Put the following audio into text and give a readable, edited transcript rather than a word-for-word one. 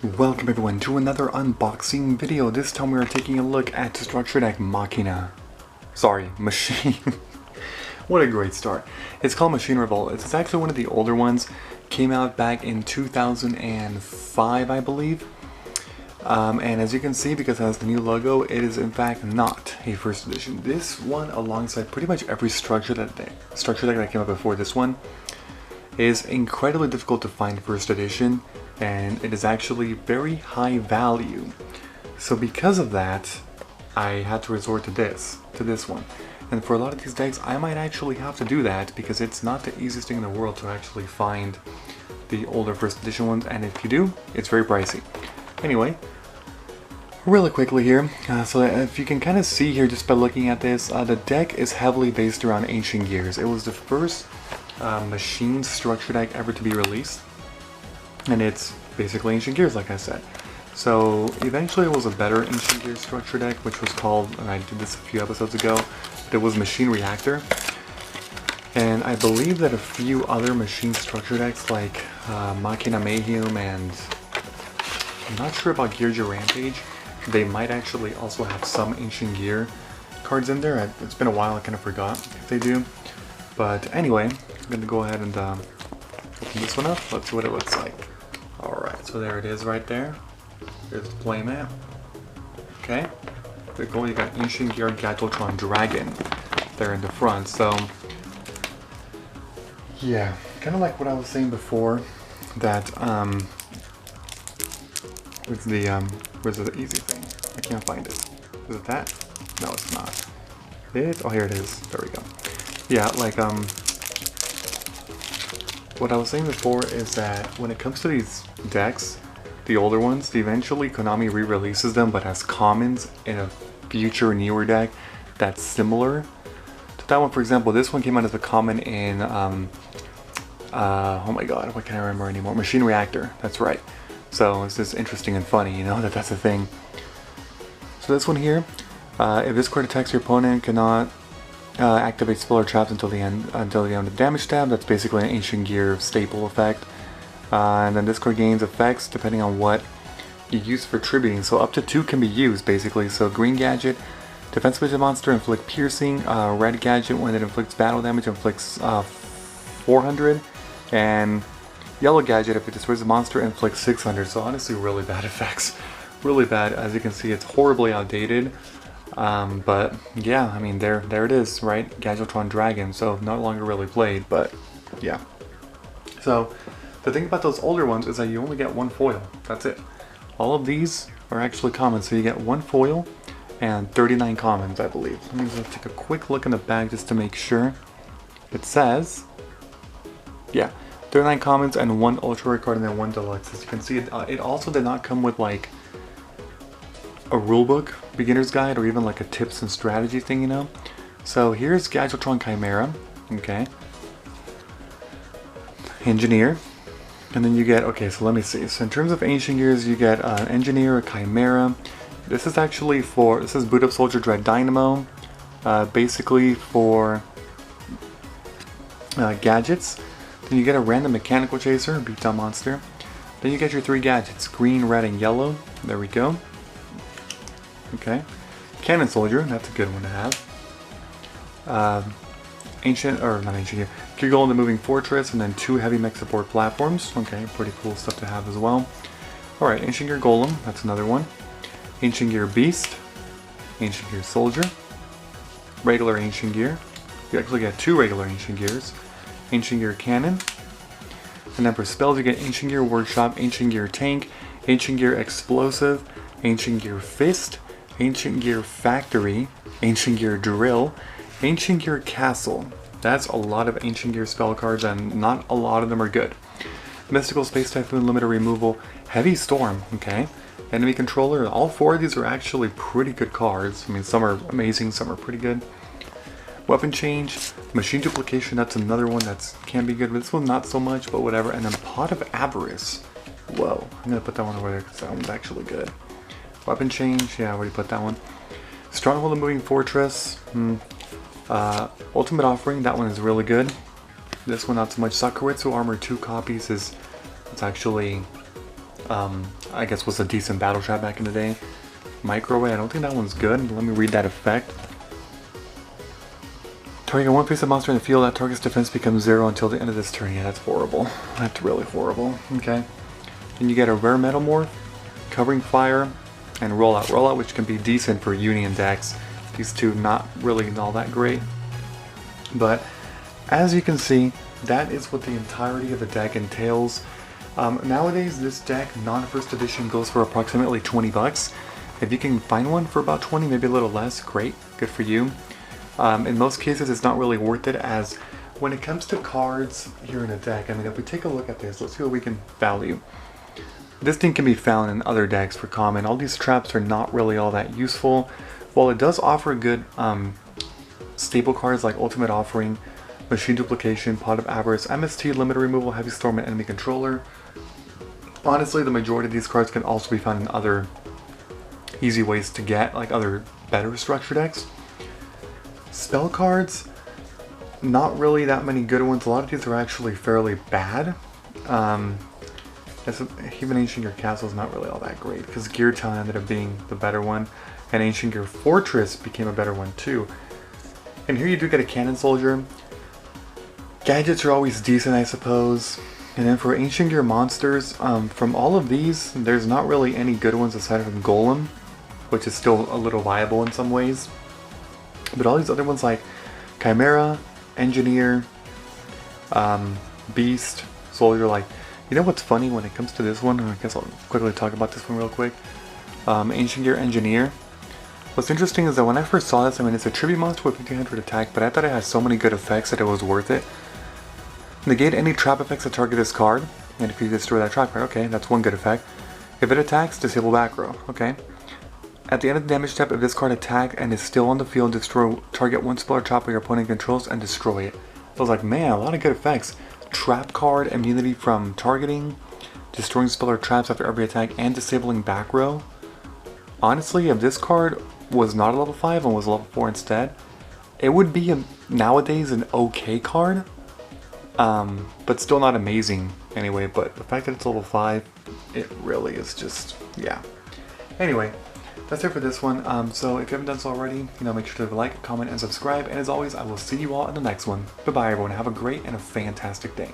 Welcome everyone to another unboxing video. This time we are taking a look at Structure Deck Machina. Sorry, Machine. What a great start. It's called Machine Revolt. It's actually one of the older ones. Came out back in 2005, I believe. And as you can see, because it has the new logo, it is in fact not a first edition. This one, alongside pretty much every structure deck that came out before this one, is incredibly difficult to find first edition, and it is actually very high value. So because of that, I had to resort to this one. And for a lot of these decks, I might actually have to do that because it's not the easiest thing in the world to actually find the older first edition ones, and if you do, it's very pricey. Anyway, really quickly here, so if you can kind of see here just by looking at this, the deck is heavily based around Ancient Gears. It was the first machine structure deck ever to be released, and it's basically Ancient Gears, like I said. So eventually it was a better Ancient Gears structure deck, which was called, and I did this a few episodes ago, but it was Machine Reactor. And I believe that a few other machine structure decks like Machina Mayhem, and I'm not sure about Gearja Rampage, they might actually also have some Ancient Gear cards in there. It's been a while, I kind of forgot if they do. But anyway, I'm going to go ahead and open this one up. Let's see what it looks like. Alright, so there it is right there. There's the playmat. Okay. Very cool. You got Ancient Gear Gadgetron Dragon there in the front. So, yeah, kind of like what I was saying before, that, where's the easy thing? I can't find it. Is it that? No, it's not. Oh, here it is. There we go. Yeah, like, what I was saying before is that when it comes to these decks, the older ones, eventually Konami re-releases them, but as commons in a future newer deck that's similar to that one. For example, this one came out as a common in, oh my god, what can I remember anymore? Machine Reactor, that's right. So it's just interesting and funny, you know, that's a thing. So this one here, if this card attacks your opponent, cannot activate spell or traps until the end of the damage tab. That's basically an Ancient Gear staple effect. And then this card gains effects depending on what you use for tributing. So up to 2 can be used basically. So green gadget, defensive vision monster, inflict piercing. Red gadget, when it inflicts battle damage, inflicts 400. And yellow gadget, if it destroys a monster, inflicts 600. So honestly, really bad effects. Really bad. As you can see, it's horribly outdated. But yeah, I mean, there it is, right? Gadgetron Dragon, so no longer really played, but yeah. So the thing about those older ones is that you only get one foil. That's it. All of these are actually common, so you get one foil and 39 commons, I believe. Let me just take a quick look in the bag just to make sure. It says, yeah, 39 commons and one ultra rare card and then one deluxe. As you can see, it also did not come with like a rulebook, beginner's guide, or even like a tips and strategy thing, you know. So here's Gadgetron Chimera, okay, Engineer, and then you get, okay, so let me see. So in terms of Ancient Gears, you get an Engineer, a Chimera. This is actually this is Boot Up Soldier Dread Dynamo, basically for gadgets. Then you get a random Mechanical Chaser, Beatdown Monster. Then you get your 3 gadgets, green, red, and yellow. There we go. Okay, Cannon Soldier, that's a good one to have. Gear Golem, the Moving Fortress, and then 2 heavy mech support platforms. Okay, pretty cool stuff to have as well. Alright, Ancient Gear Golem, that's another one. Ancient Gear Beast, Ancient Gear Soldier, regular Ancient Gear. You actually get 2 regular Ancient Gears. Ancient Gear Cannon. And then for spells, you get Ancient Gear Workshop, Ancient Gear Tank, Ancient Gear Explosive, Ancient Gear Fist, Ancient Gear Factory, Ancient Gear Drill, Ancient Gear Castle. That's a lot of Ancient Gear spell cards, and not a lot of them are good. Mystical Space Typhoon, Limited Removal, Heavy Storm, okay. Enemy Controller, all 4 of these are actually pretty good cards. I mean, some are amazing, some are pretty good. Weapon Change, Machine Duplication, that's another one that can be good, but this one not so much, but whatever. And then Pot of Avarice. Whoa, I'm gonna put that one over there because that one's actually good. Weapon Change, yeah, I already put that one. Stronghold of Moving Fortress, Ultimate Offering, that one is really good. This one not so much. Sakuretsu Armor 2 copies it's actually I guess was a decent battle trap back in the day. Microwave, I don't think that one's good. Let me read that effect. Target one piece of monster in the field, that target's defense becomes 0 until the end of this turn. Yeah, that's horrible. That's really horrible. Okay. Then you get a rare Metamorph, Covering Fire, and Rollout. Rollout, which can be decent for Union decks. These two not really all that great. But as you can see, that is what the entirety of the deck entails. Nowadays, this deck, non-first edition, goes for approximately 20 bucks. If you can find one for about 20, maybe a little less, great, good for you. In most cases, it's not really worth it, as when it comes to cards here in a deck, I mean, if we take a look at this, let's see what we can value. This thing can be found in other decks for common. All these traps are not really all that useful. While it does offer good staple cards like Ultimate Offering, Machine Duplication, Pot of Avarice, MST, Limited Removal, Heavy Storm, and Enemy Controller. Honestly, the majority of these cards can also be found in other easy ways to get, like other better structure decks. Spell cards, not really that many good ones. A lot of these are actually fairly bad. Even Ancient Gear Castle is not really all that great, because Gear Town ended up being the better one, and Ancient Gear Fortress became a better one too. And here you do get a Cannon Soldier. Gadgets are always decent, I suppose. And then for Ancient Gear monsters, from all of these, there's not really any good ones aside from Golem, which is still a little viable in some ways. But all these other ones like Chimera, Engineer, Beast, Soldier, like, you know what's funny when it comes to this one? I guess I'll quickly talk about this one real quick. Ancient Gear Engineer. What's interesting is that when I first saw this, I mean, it's a tribute monster with 1500 attack, but I thought it had so many good effects that it was worth it. Negate any trap effects that target this card, and if you destroy that trap card, okay, that's one good effect. If it attacks, disable back row, okay. At the end of the damage step, if this card attacks and is still on the field, target one spell or trap your opponent controls and destroy it. So I was like, man, a lot of good effects. Trap card, immunity from targeting, destroying spell or traps after every attack, and disabling back row. Honestly, if this card was not a level 5 and was a level 4 instead, it would be nowadays an okay card, but still not amazing anyway. But the fact that it's level 5, it really is just, yeah. Anyway, that's it for this one. So if you haven't done so already, make sure to leave a like, comment, and subscribe. And as always, I will see you all in the next one. Bye-bye, everyone. Have a great and a fantastic day.